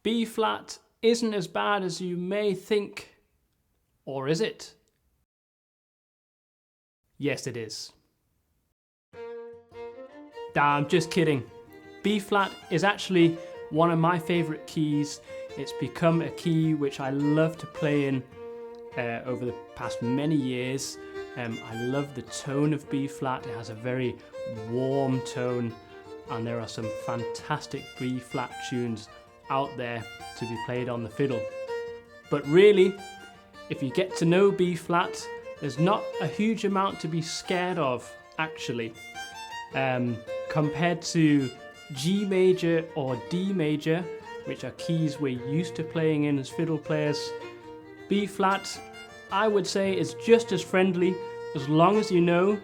B flat isn't as bad as you may think, or is it? Yes, it is. I'm just kidding. B flat is actually one of my favorite keys. It's become a key which I love to play in over the past many years. I love the tone of B flat. It has a very warm tone, and there are some fantastic B flat tunes out there to be played on the fiddle. But really, if you get to know B flat, there's not a huge amount to be scared of, actually. Compared to G major or D major, which are keys we're used to playing in as fiddle players, B flat, I would say, is just as friendly as long as you know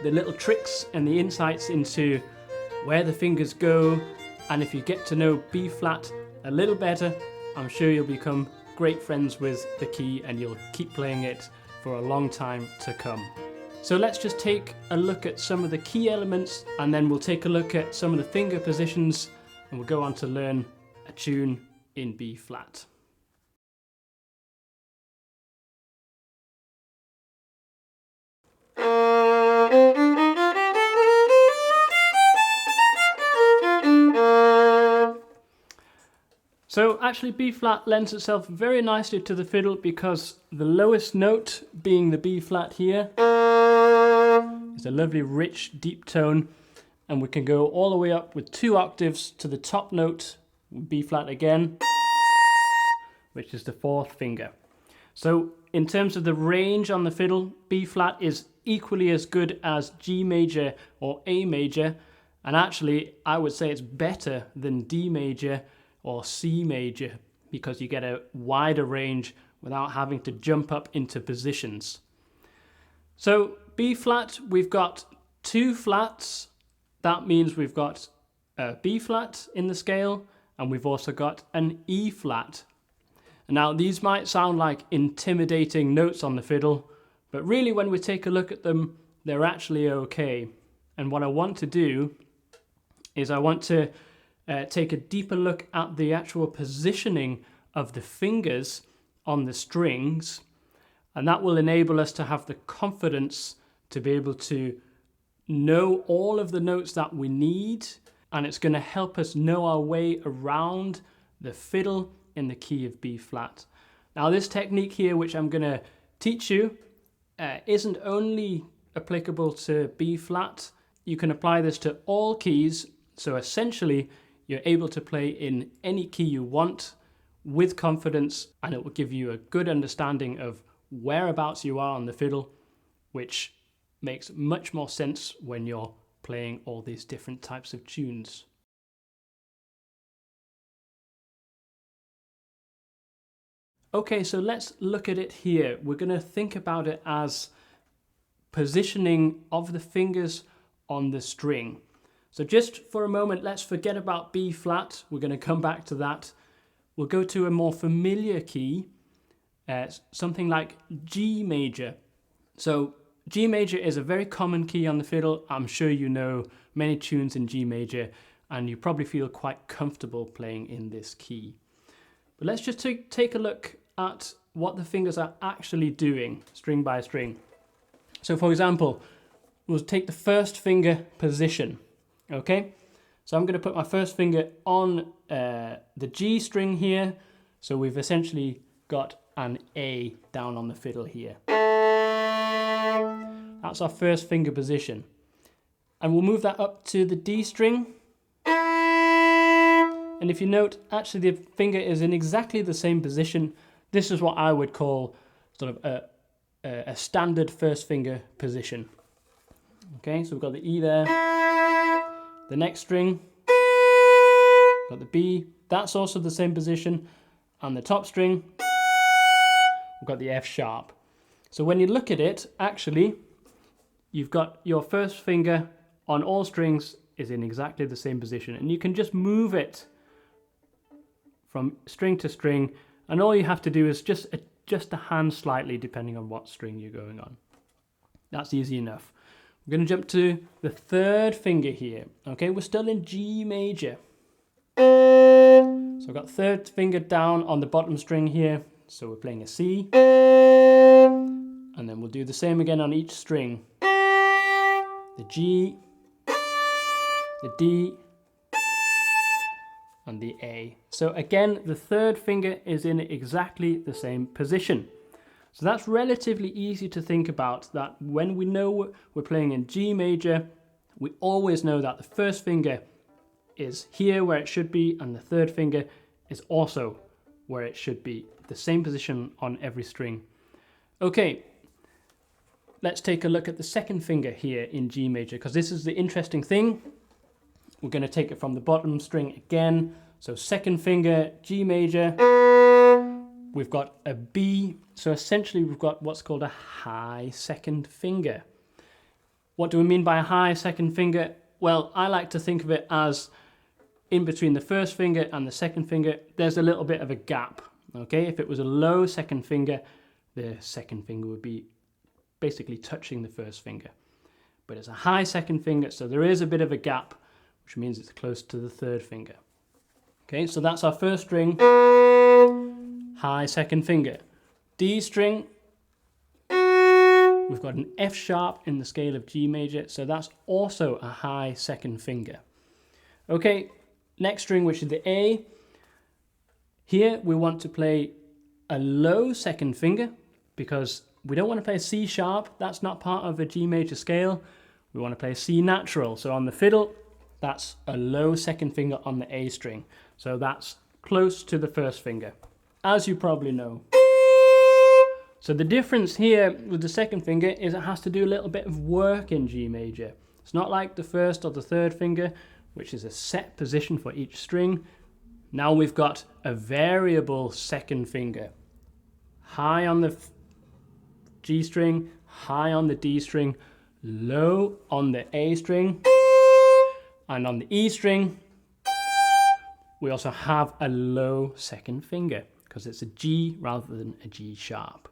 the little tricks and the insights into where the fingers go. And if you get to know B flat a little better, I'm sure you'll become great friends with the key and you'll keep playing it for a long time to come. So let's just take a look at some of the key elements, and then we'll take a look at some of the finger positions, and we'll go on to learn a tune in B flat. So actually B flat lends itself very nicely to the fiddle because the lowest note, being the B flat here, is a lovely rich deep tone, and we can go all the way up with 2 octaves to the top note, B flat again, which is the 4th finger. So in terms of the range on the fiddle, B flat is equally as good as G major or A major, and actually I would say it's better than D major or C major because you get a wider range without having to jump up into positions. So B flat, we've got 2 flats. That means we've got a B flat in the scale, and we've also got an E flat. Now these might sound like intimidating notes on the fiddle, but really when we take a look at them, they're actually okay. And what I want to do is I want to take a deeper look at the actual positioning of the fingers on the strings, and that will enable us to have the confidence to be able to know all of the notes that we need, and it's going to help us know our way around the fiddle in the key of B flat. Now this technique here, which I'm going to teach you, isn't only applicable to B flat. You can apply this to all keys, so essentially you're able to play in any key you want with confidence, and it will give you a good understanding of whereabouts you are on the fiddle, which makes much more sense when you're playing all these different types of tunes. Okay, so let's look at it here. We're going to think about it as positioning of the fingers on the string. So just for a moment, let's forget about B flat. We're going to come back to that. We'll go to a more familiar key, something like G major. So G major is a very common key on the fiddle. I'm sure you know many tunes in G major, and you probably feel quite comfortable playing in this key. But let's just take a look at what the fingers are actually doing, string by string. So for example, we'll take the first finger position. Okay, so I'm going to put my first finger on the G string here. So we've essentially got an A down on the fiddle here. That's our first finger position. And we'll move that up to the D string. And if you note, actually the finger is in exactly the same position. This is what I would call sort of a standard first finger position. Okay, so we've got the E there. The next string, got the B, that's also the same position, and the top string, we've got the F sharp. So when you look at it, actually, you've got your first finger on all strings is in exactly the same position, and you can just move it from string to string, and all you have to do is just adjust the hand slightly depending on what string you're going on. That's easy enough. We're going to jump to the third finger here. Okay, we're still in G major. So I've got third finger down on the bottom string here, so we're playing a C. And then we'll do the same again on each string. The G, the D, and the A. So again, the third finger is in exactly the same position. So that's relatively easy to think about, that when we know we're playing in G major, we always know that the first finger is here where it should be, and the third finger is also where it should be, the same position on every string. Okay, let's take a look at the second finger here in G major, because this is the interesting thing. We're going to take it from the bottom string again. So second finger, G major, we've got a B. So essentially we've got what's called a high second finger. What do we mean by a high second finger? Well, I like to think of it as in between the first finger and the second finger, there's a little bit of a gap. Okay, if it was a low second finger, the second finger would be basically touching the first finger. But it's a high second finger, so there is a bit of a gap, which means it's close to the third finger. Okay, so that's our first string, high second finger. D string, we've got an F sharp in the scale of G major, so that's also a high second finger. Okay, next string, which is the A. Here we want to play a low second finger because we don't want to play a C sharp. That's not part of a G major scale. We want to play a C natural. So on the fiddle, that's a low second finger on the A string. So that's close to the first finger, as you probably know. So the difference here with the second finger is it has to do a little bit of work in G major. It's not like the first or the third finger, which is a set position for each string. Now we've got a variable second finger. High on the G string, high on the D string, low on the A string, and on the E string, we also have a low second finger because it's a G rather than a G sharp.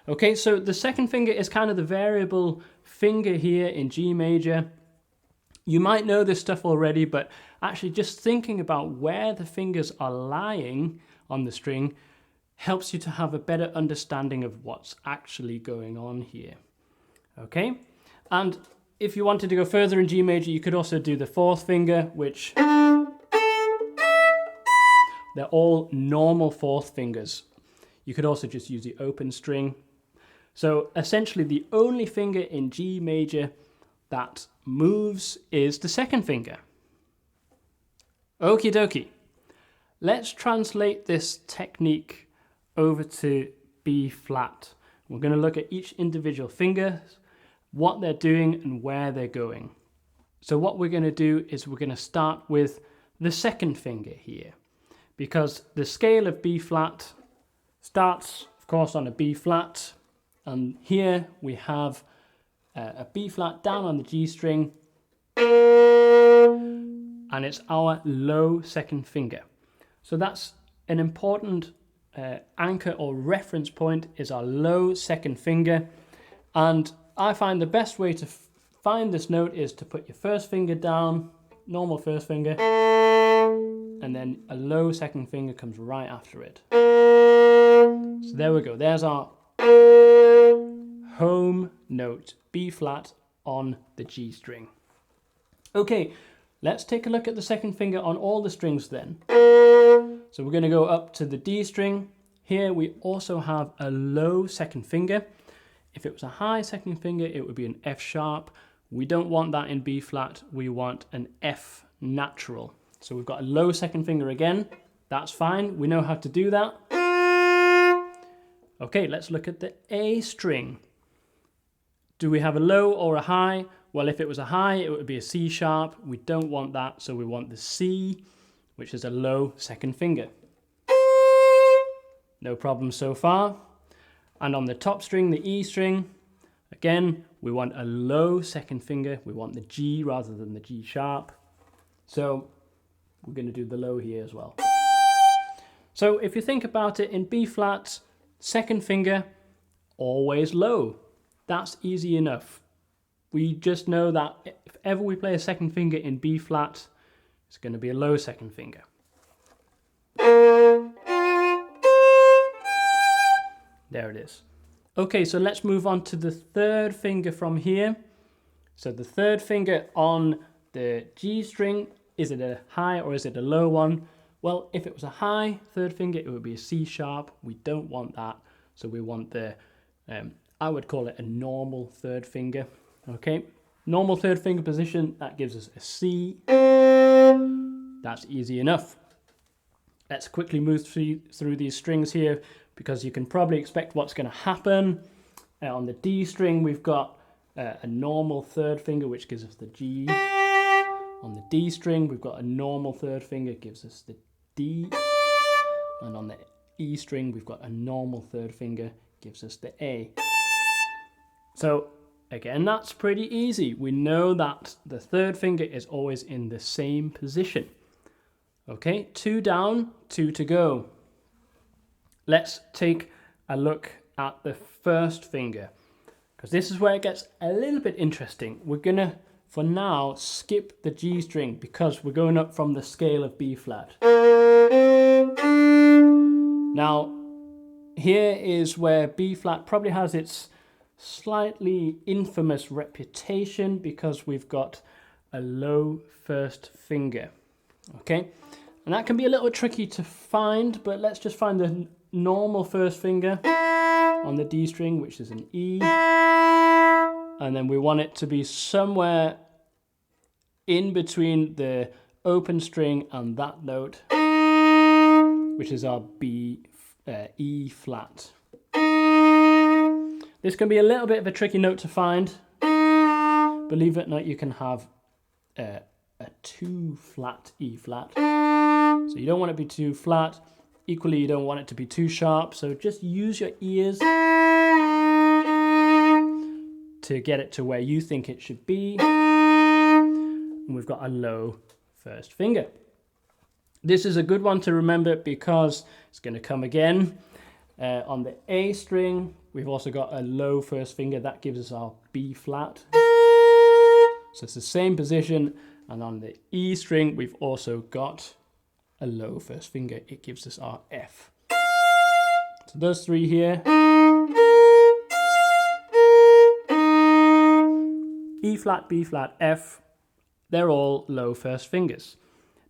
Okay, so the second finger is kind of the variable finger here in G major. You might know this stuff already, but actually just thinking about where the fingers are lying on the string helps you to have a better understanding of what's actually going on here. Okay, and if you wanted to go further in G major, you could also do the fourth finger, which they're all normal fourth fingers. You could also just use the open string. So essentially the only finger in G major that moves is the second finger. Okie dokie. Let's translate this technique over to B flat. We're going to look at each individual finger, what they're doing and where they're going. So what we're going to do is we're going to start with the second finger here, because the scale of B flat starts, of course, on a B flat, and here we have a B flat down on the G string, and it's our low second finger. So that's an important anchor or reference point, is our low second finger. And I find the best way to find this note is to put your first finger down, normal first finger, and then a low second finger comes right after it. So there we go, there's our home note, B flat on the G string. Okay, let's take a look at the second finger on all the strings then. So we're going to go up to the D string. Here we also have a low second finger. If it was a high second finger, it would be an F sharp. We don't want that in B flat, we want an F natural. So we've got a low second finger again. That's fine, we know how to do that. Okay, let's look at the A string. Do we have a low or a high? Well, if it was a high, it would be a C sharp. We don't want that, so we want the C, which is a low second finger. No problem so far. And on the top string, the E string, again, we want a low second finger. We want the G rather than the G sharp. So we're going to do the low here as well. So if you think about it, in B flat, second finger, always low. That's easy enough. We just know that if ever we play a second finger in B flat, it's going to be a low second finger. There it is. Okay, so let's move on to the third finger from here. So the third finger on the G string, is it a high or is it a low one? Well, if it was a high third finger, it would be a C sharp. We don't want that. So we want the, I would call it a normal third finger. Okay, normal third finger position, that gives us a C. That's easy enough. Let's quickly move through these strings here, because you can probably expect what's going to happen. On the D string, we've got a normal third finger, which gives us the G. On the D string, we've got a normal third finger, gives us the D. And on the E string, we've got a normal third finger, gives us the A. So again, that's pretty easy. We know that the third finger is always in the same position. Okay, 2 down, 2 to go. Let's take a look at the first finger, because this is where it gets a little bit interesting. We're gonna, for now, skip the G string because we're going up from the scale of B flat. Now, here is where B flat probably has its slightly infamous reputation, because we've got a low first finger. Okay, and that can be a little tricky to find, but let's just find the normal first finger on the D string, which is an E, and then we want it to be somewhere in between the open string and that note, which is our E flat. This can be a little bit of a tricky note to find. Believe it or not, you can have a 2 flat E flat. So you don't want it to be too flat. Equally, you don't want it to be too sharp. So just use your ears to get it to where you think it should be. And we've got a low first finger. This is a good one to remember because it's going to come again. On the A string, we've also got a low first finger. That gives us our B flat. So it's the same position. And on the E string, we've also got a low first finger. It gives us our F. So those three here. E flat, B flat, F. They're all low first fingers.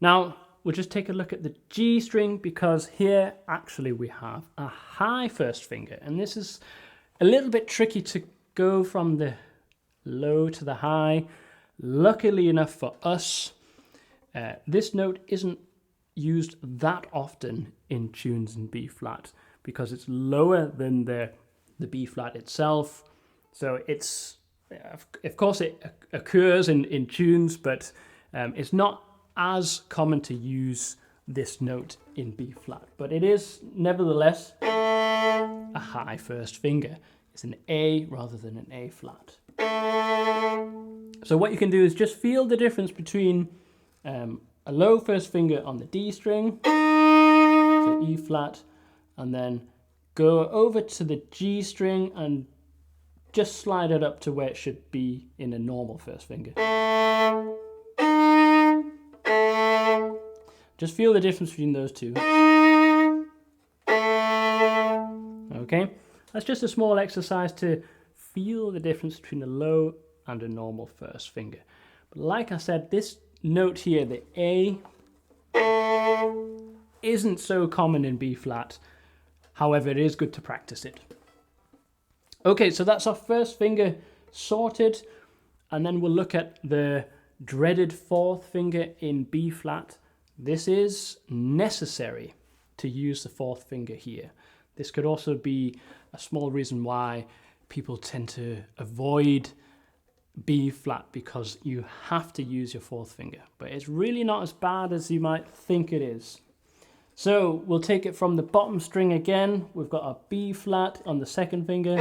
Now, we'll just take a look at the G string, because here actually we have a high first finger. And this is a little bit tricky to go from the low to the high. Luckily enough for us, this note isn't used that often in tunes in B flat, because it's lower than the B flat itself. So it's, of course it occurs in tunes, but it's not as common to use this note in B flat, but it is nevertheless a high first finger. It's an A rather than an A flat. So what you can do is just feel the difference between a low first finger on the D string, so E flat, and then go over to the G string and just slide it up to where it should be in a normal first finger. Just feel the difference between those two. Okay, that's just a small exercise to feel the difference between a low and a normal first finger. But like I said, this note here, the A, isn't so common in B flat. However, it is good to practice it. Okay, so that's our first finger sorted, and then we'll look at the dreaded fourth finger in B flat. This is necessary to use the fourth finger here. This could also be a small reason why people tend to avoid B flat, because you have to use your fourth finger, but it's really not as bad as you might think it is. So we'll take it from the bottom string again. We've got our B flat on the second finger.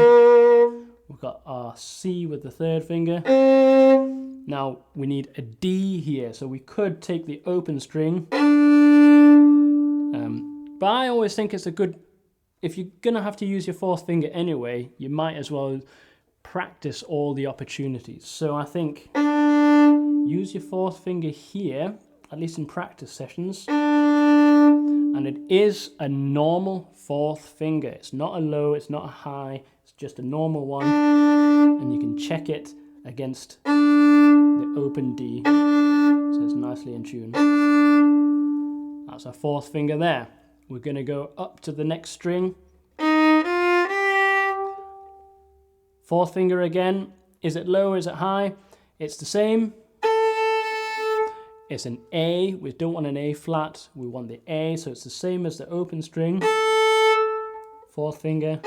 We've got our C with the third finger. Now we need a D here, so we could take the open string. But I always think it's a good, if you're gonna have to use your fourth finger anyway, you might as well practice all the opportunities. So I think use your fourth finger here, at least in practice sessions, And it is a normal fourth finger. It's not a low, it's not a high, it's just a normal one. And you can check it against the open D, so it's nicely in tune. That's our fourth finger there. We're going to go up to the next string. Fourth finger again. Is it low, is it high? It's the same. It's an A. We don't want an A flat, we want the A, so it's the same as the open string. Fourth finger.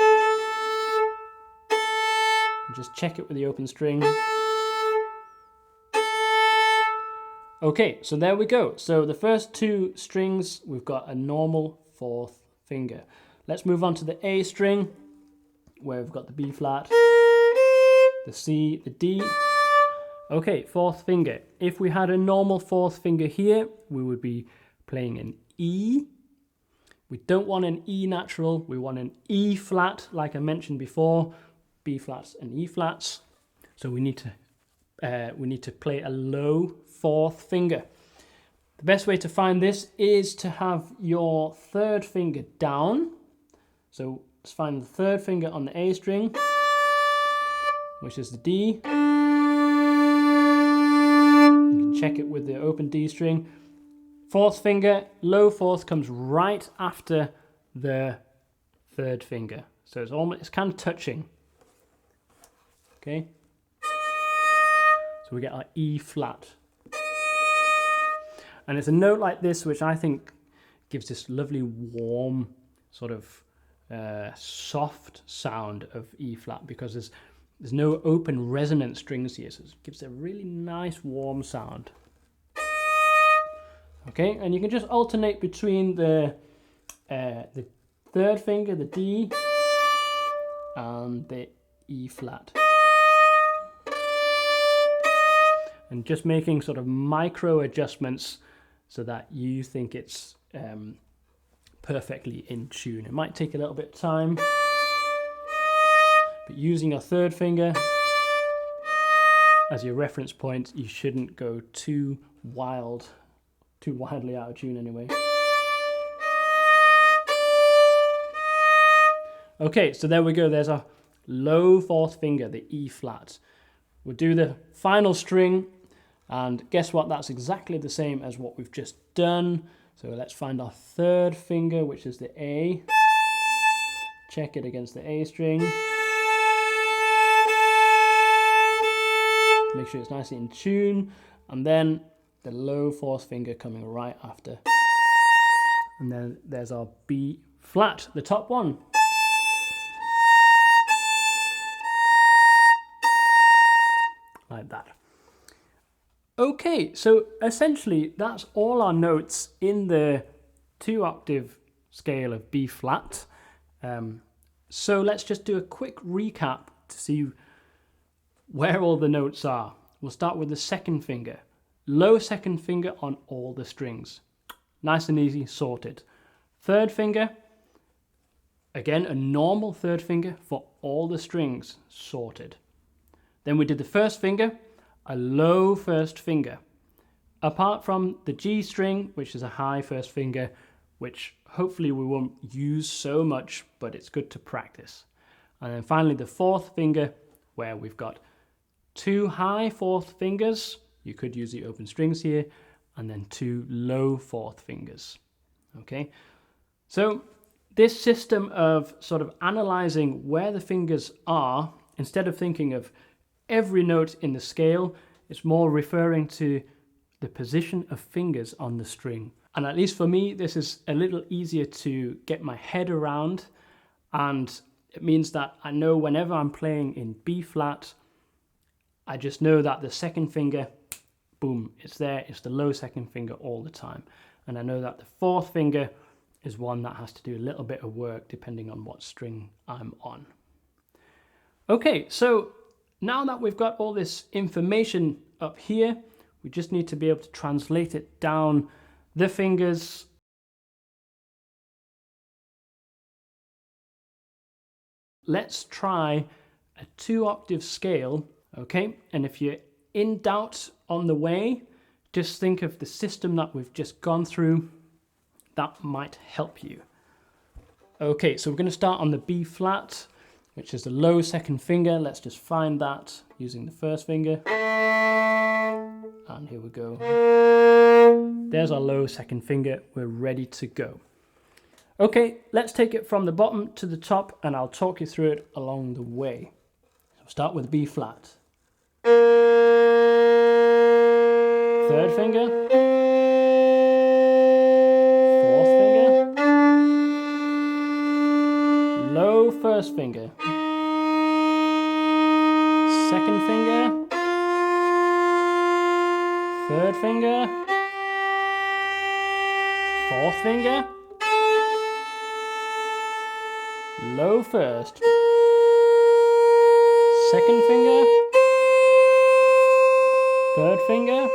Just check it with the open string. Okay, so there we go. So the first two strings, we've got a normal fourth finger. Let's move on to the A string, where we've got the B flat, the C, the D. Okay, fourth finger. If we had a normal fourth finger here, we would be playing an E. We don't want an E natural, we want an E flat, like I mentioned before, B flats and E flats. So we need to play a low fourth finger. The best way to find this is to have your third finger down. So let's find the third finger on the A string, which is the D. You can check it with the open D string. Fourth finger, low fourth comes right after the third finger. So it's kind of touching. Okay. So we get our E flat. And it's a note like this which I think gives this lovely warm sort of soft sound of E flat, because there's no open resonant strings here, so it gives a really nice warm sound. Okay, and you can just alternate between the third finger, the D, and the E flat. And just making sort of micro adjustments so that you think it's perfectly in tune. It might take a little bit of time, but using your third finger as your reference point, you shouldn't go too wildly out of tune anyway. Okay, so there we go. There's a low fourth finger, the E flat. We'll do the final string, and guess what? That's exactly the same as what we've just done. So let's find our third finger, which is the A. Check it against the A string. Make sure it's nicely in tune. And then the low fourth finger coming right after. And then there's our B flat, the top one. Like that. Okay, so essentially that's all our notes in the 2-octave scale of B flat. So let's just do a quick recap to see where all the notes are. We'll start with the second finger. Low second finger on all the strings. Nice and easy, sorted. Third finger, again a normal third finger for all the strings, sorted. Then we did the first finger, a low first finger. Apart from the G string, which is a high first finger, which hopefully we won't use so much, but it's good to practice. And then finally the fourth finger, where we've got 2 high fourth fingers, you could use the open strings here, and then 2 low fourth fingers. Okay, so this system of sort of analyzing where the fingers are, instead of thinking of every note in the scale, it's more referring to the position of fingers on the string. And at least for me, this is a little easier to get my head around, and it means that I know whenever I'm playing in B flat, I just know that the second finger, boom, it's there, it's the low second finger all the time. And I know that the fourth finger is one that has to do a little bit of work depending on what string I'm on. Okay, so now that we've got all this information up here, we just need to be able to translate it down the fingers. Let's try a 2-octave scale, okay? And if you're in doubt on the way, just think of the system that we've just gone through. that might help you. Okay, so we're going to start on the B flat, which is the low second finger. Let's just find that using the first finger. And here we go. There's our low second finger. We're ready to go. Okay, let's take it from the bottom to the top, and I'll talk you through it along the way. So start with B flat. Third finger. Fourth finger. Low first finger. Second finger. Third finger. Fourth finger. Low first. Second finger. Third finger.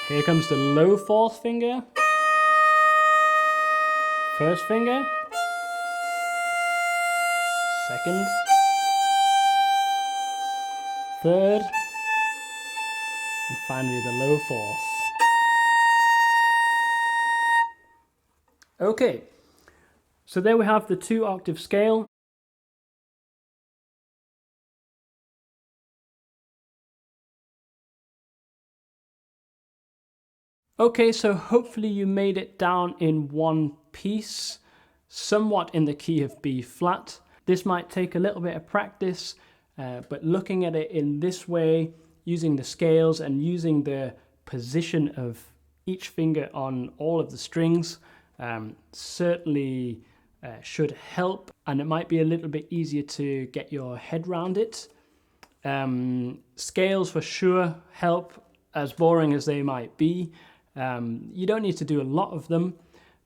Here comes the low fourth finger. First finger. Second. Third. And finally the low fourth. Okay, so there we have the 2-octave scale. Okay, so hopefully you made it down in one piece, somewhat in the key of B flat. This might take a little bit of practice, but looking at it in this way, using the scales and using the position of each finger on all of the strings, certainly should help, and it might be a little bit easier to get your head around it. Scales for sure help, as boring as they might be. You don't need to do a lot of them,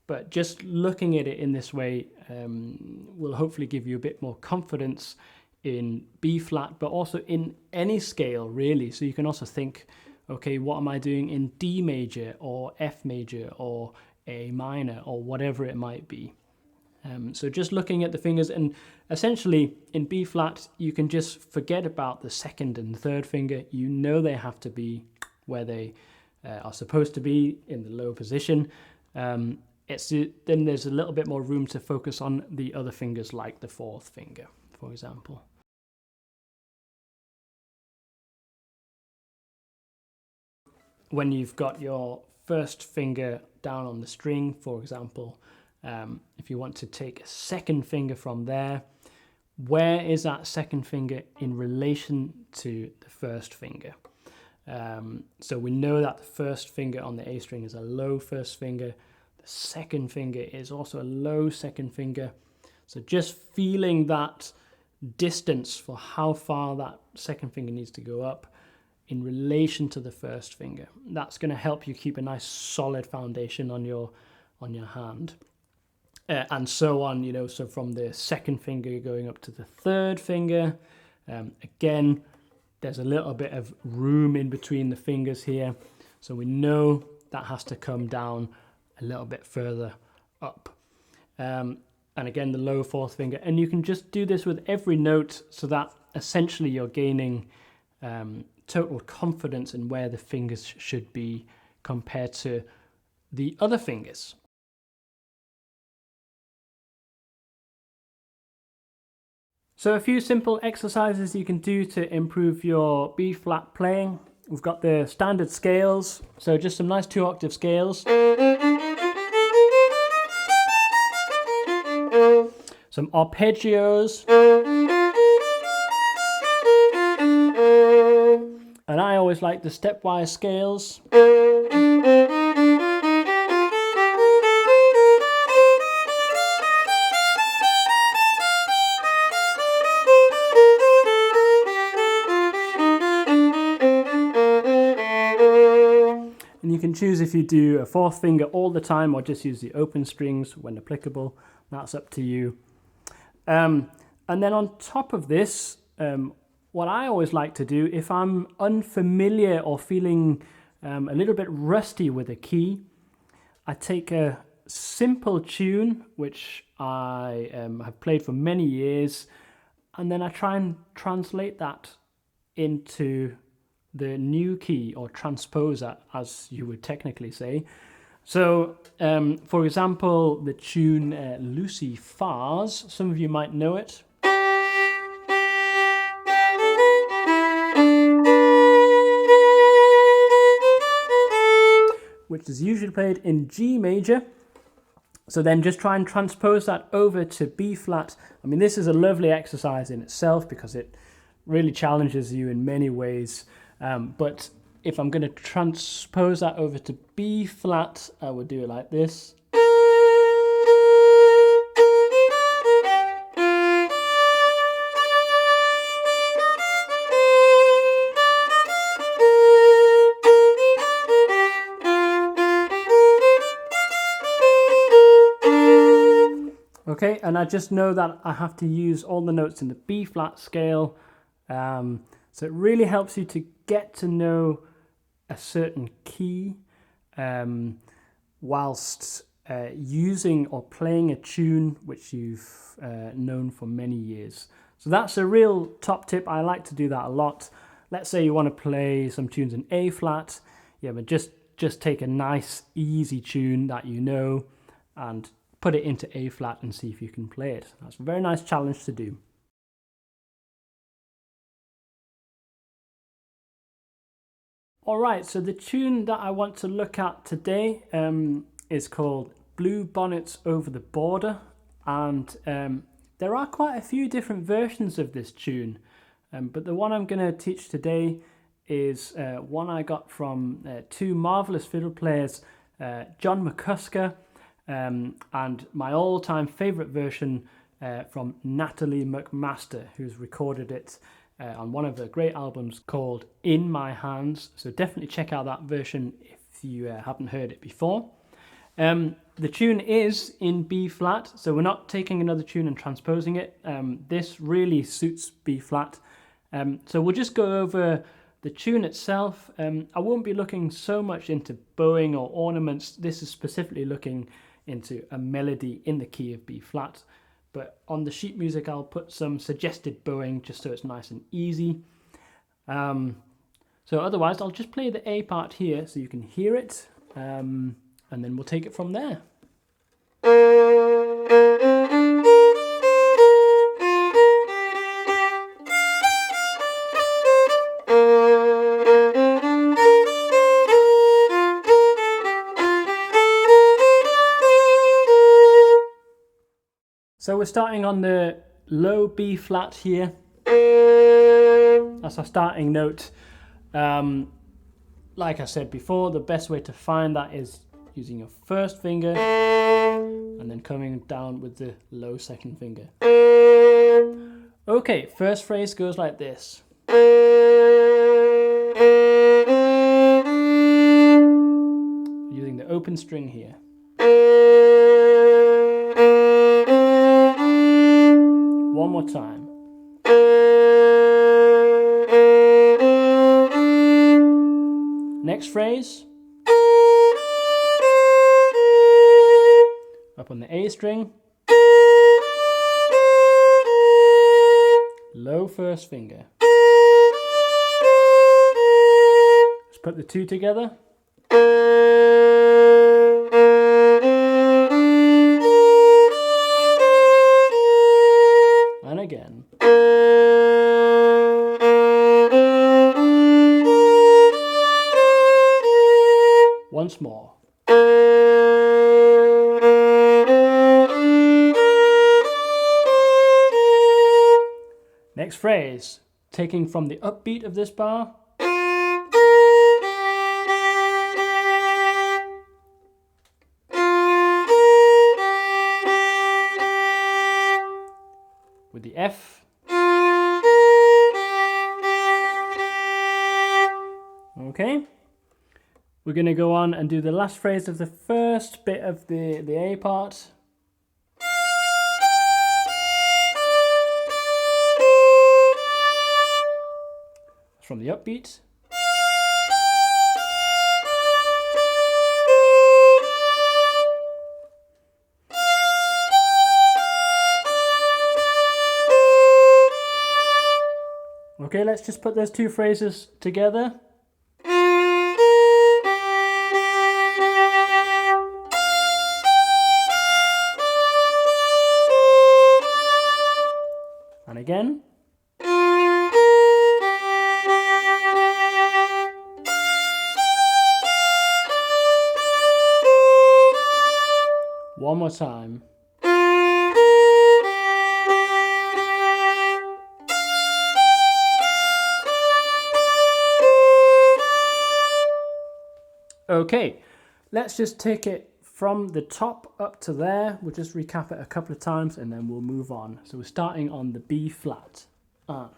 but just looking at it in this way will hopefully give you a bit more confidence in B flat, but also in any scale really. So you can also think, okay, what am I doing in D major or F major or A minor or whatever it might be. So just looking at the fingers, and essentially in B flat you can just forget about the second and third finger. You know they have to be where they are supposed to be, in the low position. Then there's a little bit more room to focus on the other fingers, like the fourth finger, for example. When you've got your first finger down on the string, for example, if you want to take a second finger from there, where is that second finger in relation to the first finger? So we know that the first finger on the A string is a low first finger. The second finger is also a low second finger. So just feeling that distance for how far that second finger needs to go up in relation to the first finger. That's going to help you keep a nice solid foundation on your hand. And so on, you know, so from the second finger going up to the third finger, again, there's a little bit of room in between the fingers here. So we know that has to come down a little bit further up. And again, the low fourth finger. And you can just do this with every note, so that essentially you're gaining total confidence in where the fingers should be compared to the other fingers. So a few simple exercises you can do to improve your B flat playing. We've got the standard scales, so just some nice 2-octave scales. Some arpeggios. And I always like the stepwise scales. And you can choose if you do a fourth finger all the time or just use the open strings when applicable. That's up to you. And then on top of this, what I always like to do, if I'm unfamiliar or feeling a little bit rusty with a key, I take a simple tune, which I have played for many years, and then I try and translate that into the new key, or transpose that, as you would technically say. So, for example, the tune Lucy Fars, some of you might know it. Which is usually played in G major. So then just try and transpose that over to B flat. I mean, this is a lovely exercise in itself because it really challenges you in many ways. But if I'm going to transpose that over to B flat, I would do it like this. Okay, and I just know that I have to use all the notes in the B flat scale. So it really helps you to get to know a certain key whilst using or playing a tune which you've known for many years. So that's a real top tip. I like to do that a lot. Let's say you want to play some tunes in A flat. Yeah, but just take a nice easy tune that you know and put it into A flat and see if you can play it. That's a very nice challenge to do. Alright, so the tune that I want to look at today is called Blue Bonnets Over the Border, and there are quite a few different versions of this tune, but the one I'm going to teach today is one I got from two marvellous fiddle players, John McCusker, and my all-time favourite version from Natalie McMaster, who's recorded it on one of her great albums called In My Hands. So definitely check out that version if you haven't heard it before. The tune is in B flat, so we're not taking another tune and transposing it. This really suits B flat. So we'll just go over the tune itself. I won't be looking so much into bowing or ornaments. This is specifically looking into a melody in the key of B flat. But on the sheet music, I'll put some suggested bowing just so it's nice and easy. So otherwise, I'll just play the A part here so you can hear it, and then we'll take it from there. So we're starting on the low B flat here. That's our starting note. Like I said before, the best way to find that is using your first finger and then coming down with the low second finger. Okay, first phrase goes like this. Using the open string here. One more time. Next phrase. Up on the A string. Low first finger. Let's put the two together. And again. Once more. Next phrase, taking from the upbeat of this bar. With the F. Okay. We're going to go on and do the last phrase of the first bit of the A part. From the upbeat. Okay, let's just put those two phrases together. again. One more time. Okay, let's just take it from the top up to there. We'll just recap it a couple of times and then we'll move on. So we're starting on the B flat. And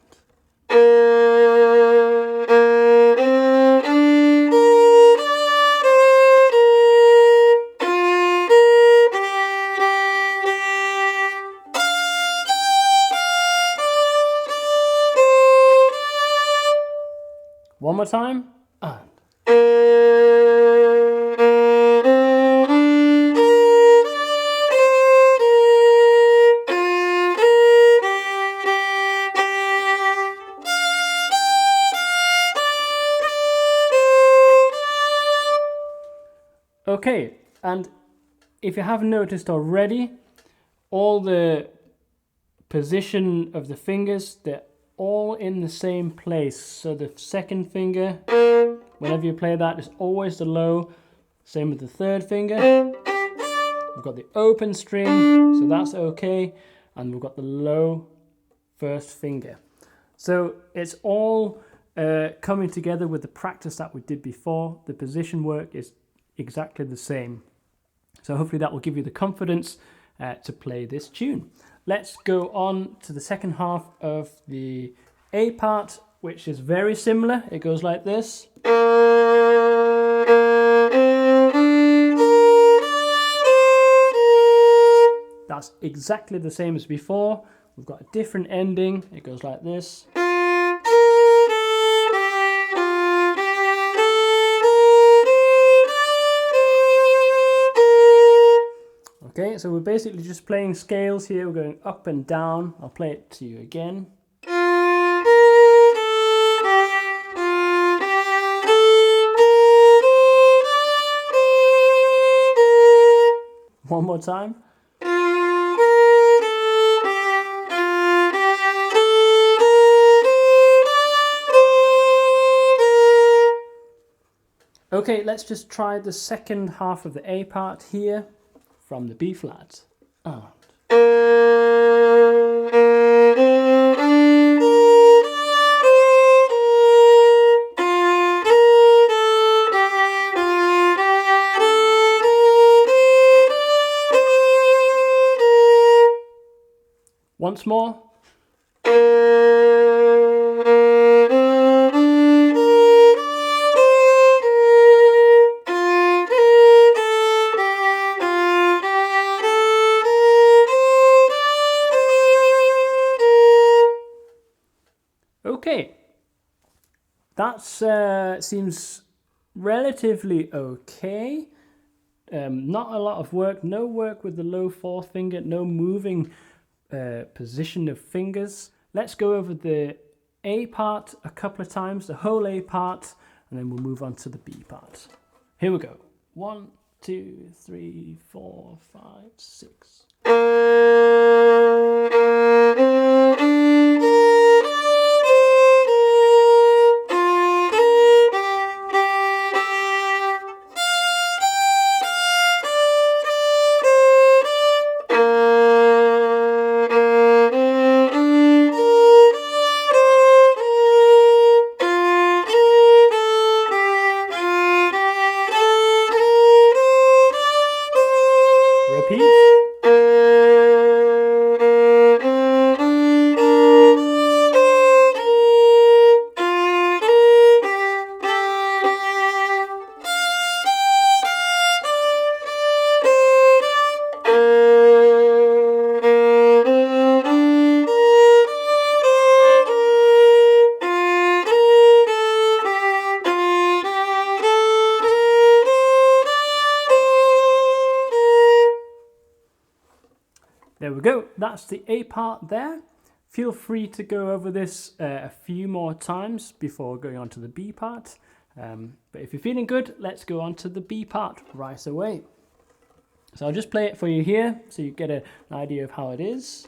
one more time. And okay, and if you haven't noticed already, all the position of the fingers, they're all in the same place. So the second finger, whenever you play that, is always the low. Same with the third finger. We've got the open string, so that's okay. And we've got the low first finger. So it's all coming together with the practice that we did before. The position work is exactly the same. So hopefully that will give you the confidence to play this tune. Let's go on to the second half of the A part, which is very similar. It goes like this. That's exactly the same as before. We've got a different ending. It goes like this. Okay, so we're basically just playing scales here. We're going up and down. I'll play it to you again. One more time. Okay, let's just try the second half of the A part here from the B flat. And once more. Okay, that seems relatively okay. Not a lot of work, no work with the low fourth finger, no moving position of fingers. Let's go over the A part a couple of times, the whole A part, and then we'll move on to the B part. Here we go. 1, 2, 3, 4, 5, 6. There we go, that's the A part there. Feel free to go over this a few more times before going on to the B part. But if you're feeling good, let's go on to the B part right away. So I'll just play it for you here so you get an idea of how it is.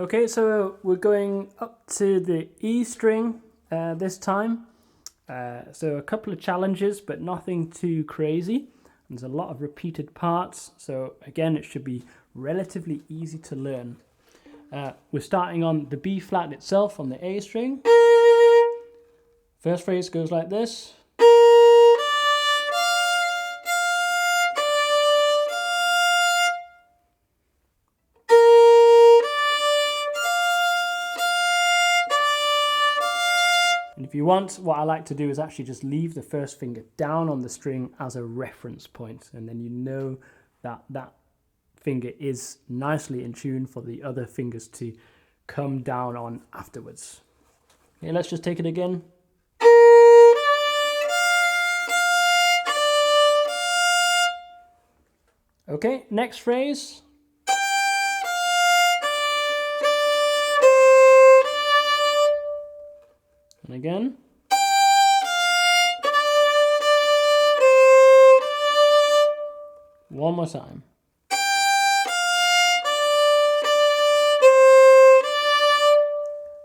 Okay, so we're going up to the E string this time. So a couple of challenges, but nothing too crazy. There's a lot of repeated parts, so again, it should be relatively easy to learn. We're starting on the B flat itself on the A string. First phrase goes like this. And if you want, what I like to do is actually just leave the first finger down on the string as a reference point, and then you know that that finger is nicely in tune for the other fingers to come down on afterwards. Okay, let's just take it again. Okay, next phrase. And again. One more time.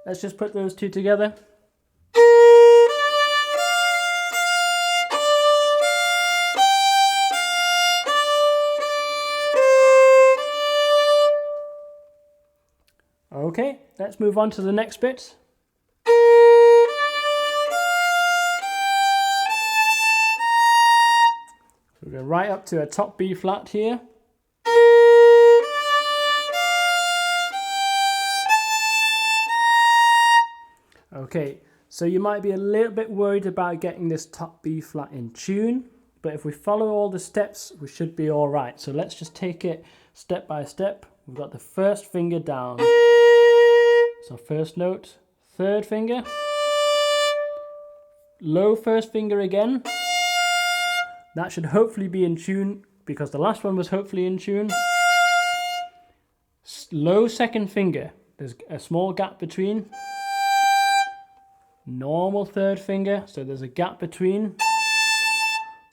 Let's just put those two together. Okay, let's move on to the next bit. We'll go right up to a top B flat here. Okay, so you might be a little bit worried about getting this top B flat in tune, but if we follow all the steps, we should be all right. So let's just take it step by step. We've got the first finger down. So first note, third finger, low first finger again. That should hopefully be in tune because the last one was hopefully in tune. Low second finger, there's a small gap between. Normal third finger, so there's a gap between.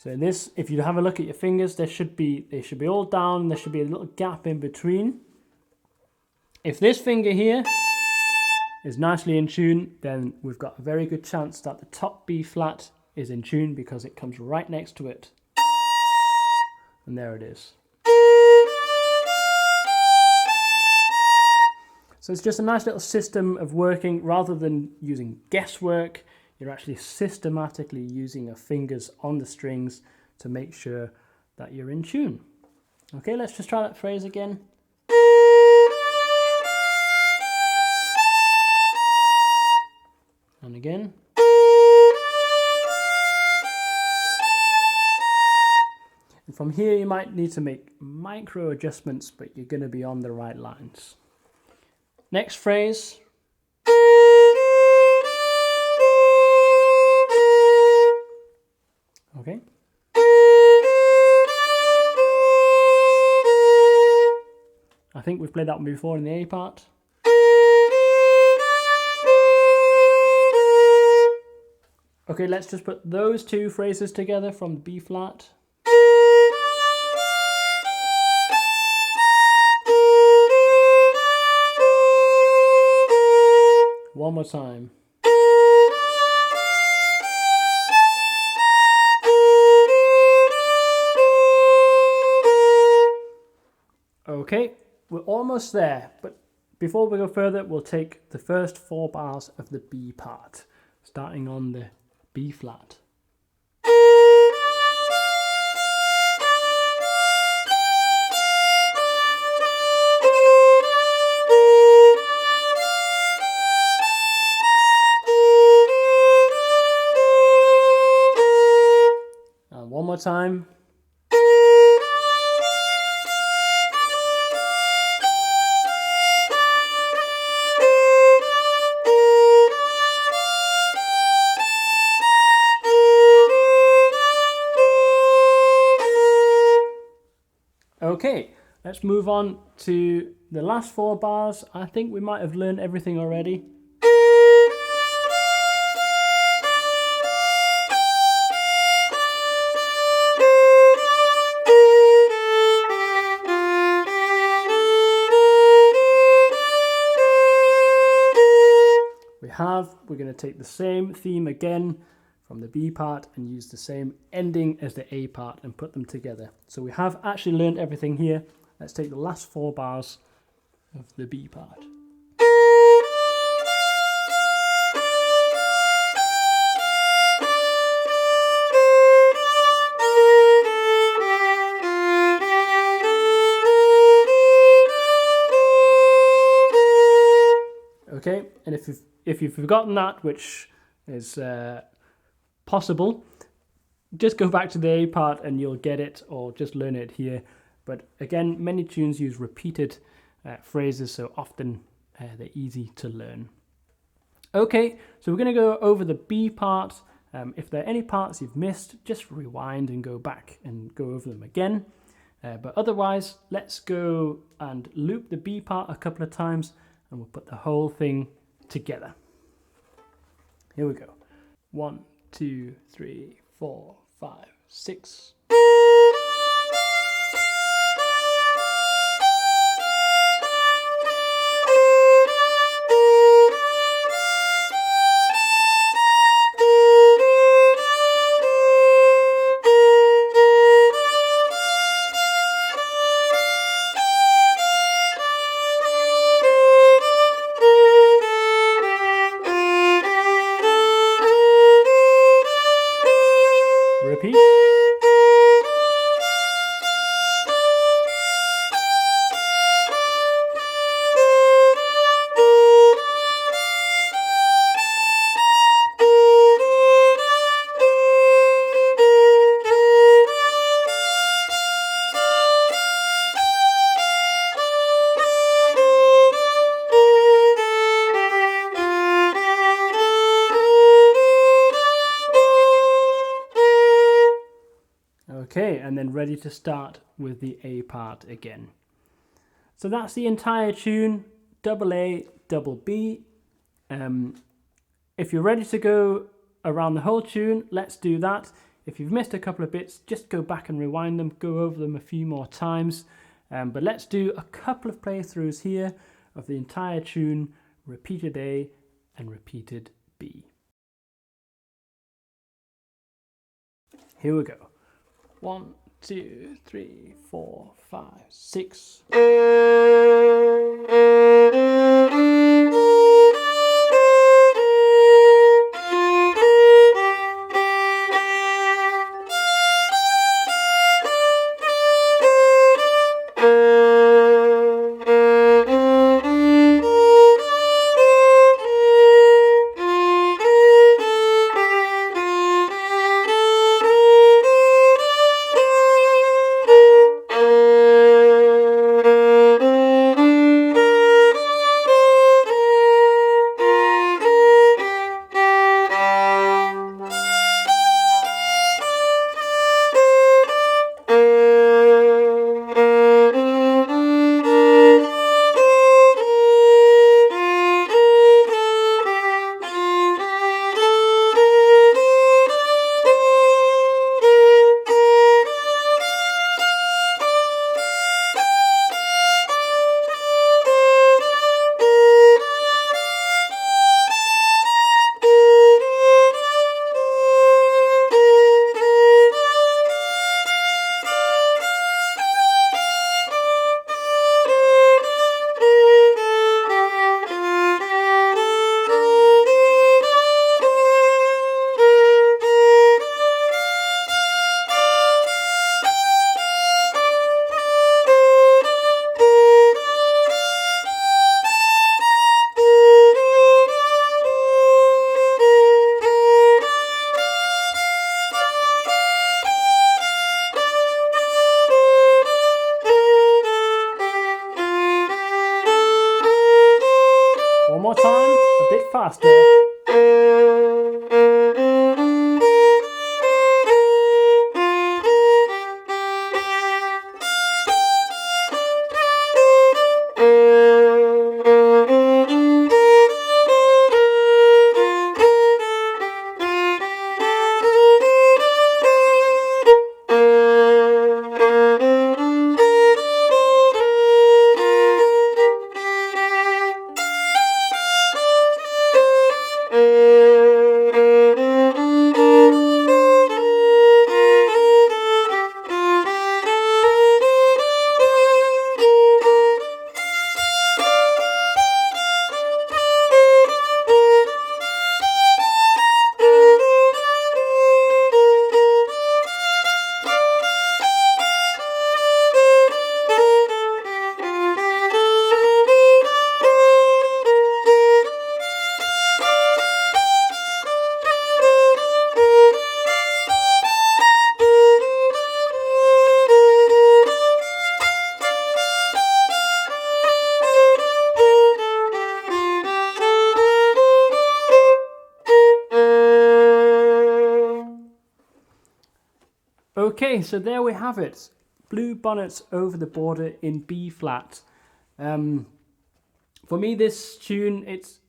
So in this, if you have a look at your fingers, they should be all down, there should be a little gap in between. If this finger here is nicely in tune, then we've got a very good chance that the top B flat is in tune because it comes right next to it. And there it is. So it's just a nice little system of working. Rather than using guesswork, you're actually systematically using your fingers on the strings to make sure that you're in tune. Okay, let's just try that phrase again. And again. And from here you might need to make micro adjustments, but you're going to be on the right lines. Next phrase. Okay. I think we've played that one before in the A part. Okay, let's just put those two phrases together from the B flat. One more time. Okay, we're almost there, but before we go further, we'll take the first 4 bars of the B part, starting on the B flat. And one more time. Okay, let's move on to the last 4 bars. I think we might have learned everything already. we have, we're going to take the same theme again from the B part and use the same ending as the A part and put them together. So we have actually learned everything here. Let's take the last 4 bars of the B part. Okay, and if you've forgotten that, which is possible, just go back to the A part and you'll get it, or just learn it here. But again, many tunes use repeated phrases, so often they're easy to learn. Okay, so we're going to go over the B part. If there are any parts you've missed, just rewind and go back and go over them again. But otherwise, let's go and loop the B part a couple of times, and we'll put the whole thing together. Here we go. 1, 2, 3, 4, 5, 6. Repeat. Okay, and then ready to start with the A part again. So that's the entire tune, double A, double B. If you're ready to go around the whole tune, let's do that. If you've missed a couple of bits, just go back and rewind them, go over them a few more times. But let's do a couple of playthroughs here of the entire tune, repeated A and repeated B. Here we go. 1, 2, 3, 4, 5, 6. Okay, so there we have it. Blue Bonnets Over the Border in B flat. For me, this tune, it's,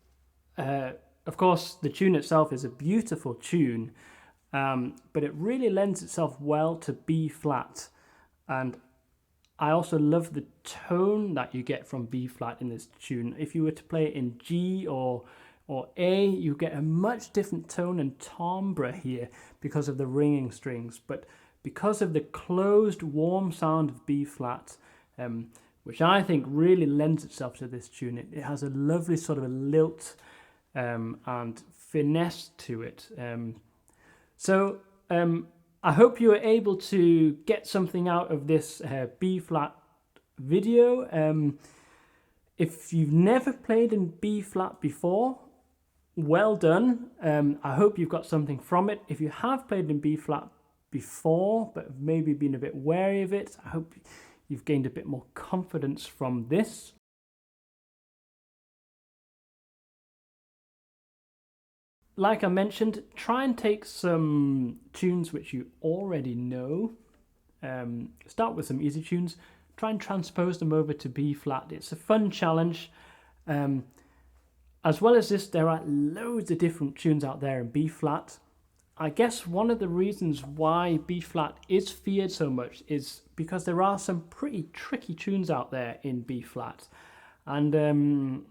of course, the tune itself is a beautiful tune, but it really lends itself well to B flat. And I also love the tone that you get from B flat in this tune. If you were to play it in G or A, you get a much different tone and timbre here because of the ringing strings. But because of the closed, warm sound of B flat, which I think really lends itself to this tune, it has a lovely sort of a lilt and finesse to it. I hope you were able to get something out of this B flat video. If you've never played in B flat before, well done. I hope you've got something from it. If you have played in B flat before, but have maybe been a bit wary of it, I hope you've gained a bit more confidence from this. Like I mentioned, try and take some tunes which you already know. Start with some easy tunes. Try and transpose them over to B flat. It's a fun challenge. As well as this, there are loads of different tunes out there in B flat. I guess one of the reasons why B flat is feared so much is because there are some pretty tricky tunes out there in B flat. And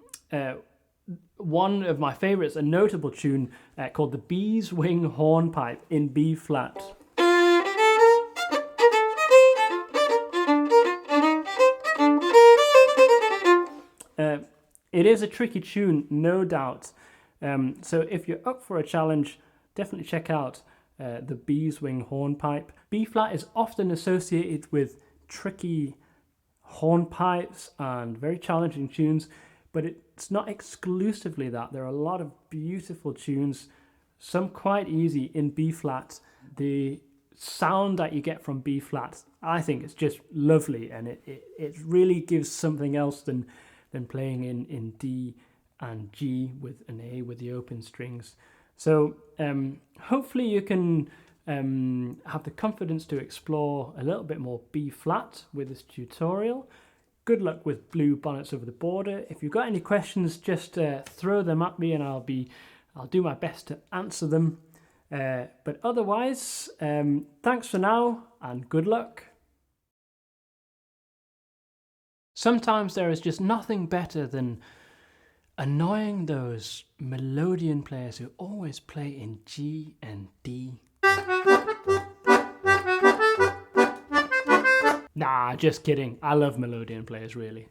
one of my favorites, a notable tune called the Bee's Wing Hornpipe in B flat. It is a tricky tune, no doubt. So if you're up for a challenge, definitely check out the Bee's Wing Hornpipe. B flat is often associated with tricky hornpipes and very challenging tunes, but it's not exclusively that. There are a lot of beautiful tunes, some quite easy in B flat. The sound that you get from B flat, I think it's just lovely, and it really gives something else than playing in D and G with an A with the open strings. So hopefully you can have the confidence to explore a little bit more B flat with this tutorial. Good luck with Blue Bonnets Over the Border. If you've got any questions, just throw them at me and I'll do my best to answer them. But otherwise, thanks for now and good luck. Sometimes there is just nothing better than annoying those melodeon players who always play in G and D. Nah, just kidding. I love melodeon players, really.